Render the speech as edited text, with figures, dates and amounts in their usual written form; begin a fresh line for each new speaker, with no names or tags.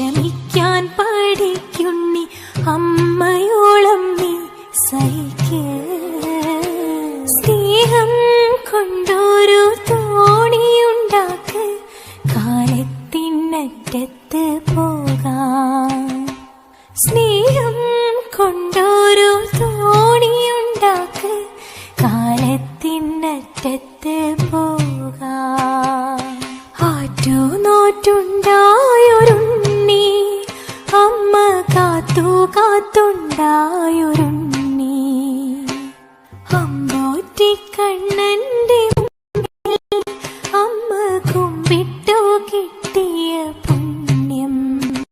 ക്ഷമിക്കാൻ പഠിക്കുണ്ണി അമ്മയോളം നീ സഹിക്ക്. സ്നേഹം കൊണ്ടൊരു തോണിയുണ്ടാക്ക്, കാലത്തിനറ്റത്ത് പോകാം. സ്നേഹം കൊണ്ടൊരു തോണിയുണ്ടാക്ക്, കാലത്തിനറ്റത്ത് പോകാം. ആറ്റുനോറ്റുണ്ടാ